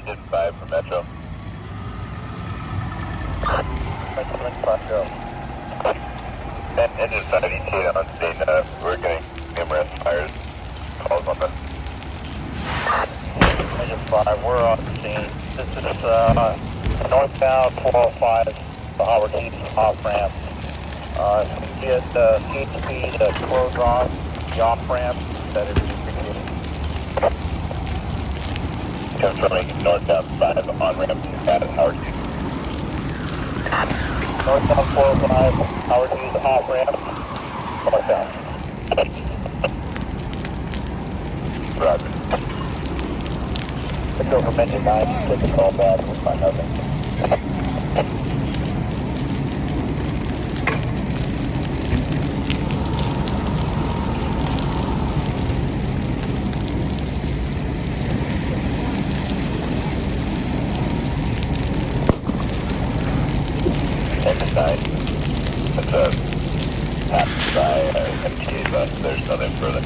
Engine 5 for Metro. Engine 5 ETA on scene. We're getting numerous fires. Calls on the Engine 5, we're on the scene. This is northbound 405, the Howard Hughes off-ramp. If you get gate speed close on the off-ramp, that is appreciated. confirming northbound 5 on-ramp at Howard Hughes. Northbound 405, Howard Hughes off-ramp, northbound. Roger. Let's go from engine 9, take the call back, we'll find nothing. Engine 9. It's passed by MTA bus. There's nothing further.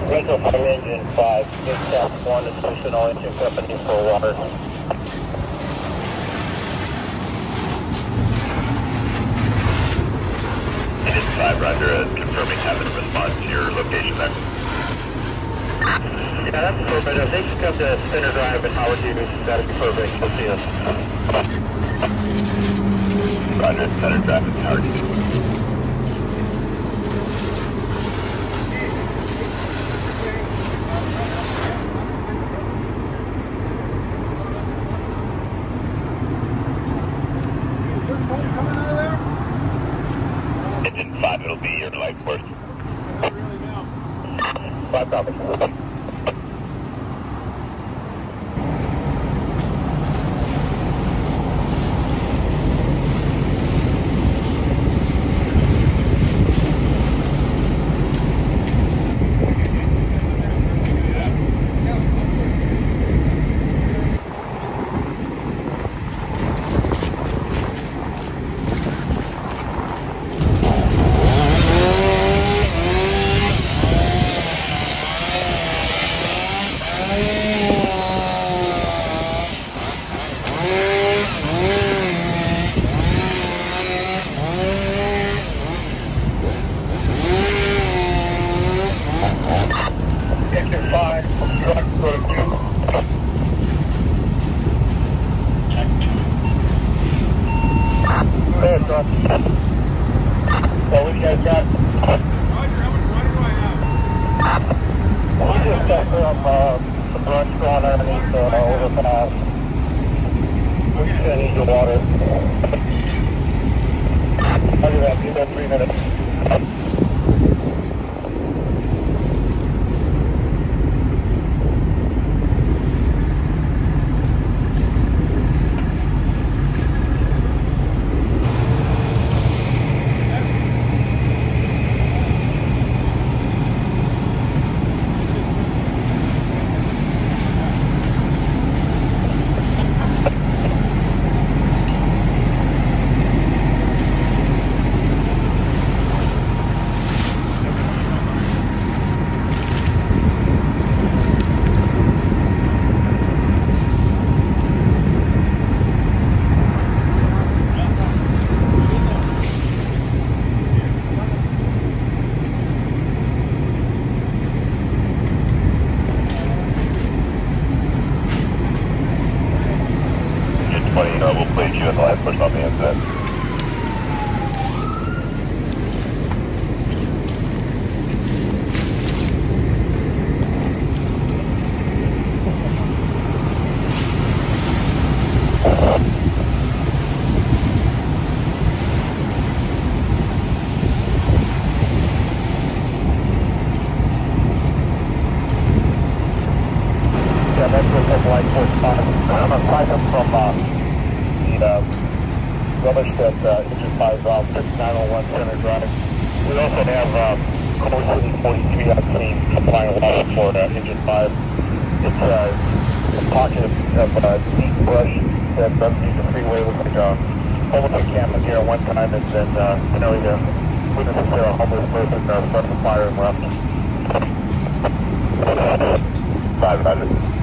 Rental for engine 5, Dept 1 additional engine company for water. Engine 5, Roger, confirming having a response to your location there. Yeah, that's perfect. If they should come to Center Drive in Howard Hughes, that'd be perfect. We'll see us. Roger, Center Drive at Howard Hughes. Engine 5, it'll be your life force. 5 copy. Engine 5, truck, go to 2. Hey, truck. So what do you guys got? Roger, how much water do I have? We just got some brush going underneath the overpass. We're just gonna need your water. Roger that, give that 3 minutes. I-45. Aside from the rubbish that Engine 5 off 5901 Center Drive. We also have Culver City 43 on scene supplying water for Engine 5. It's a pocket of deep brush that doesn't use the freeway. Looks like almost encampment here at one time, and then witnesses there, a homeless person started the fire and left. 500.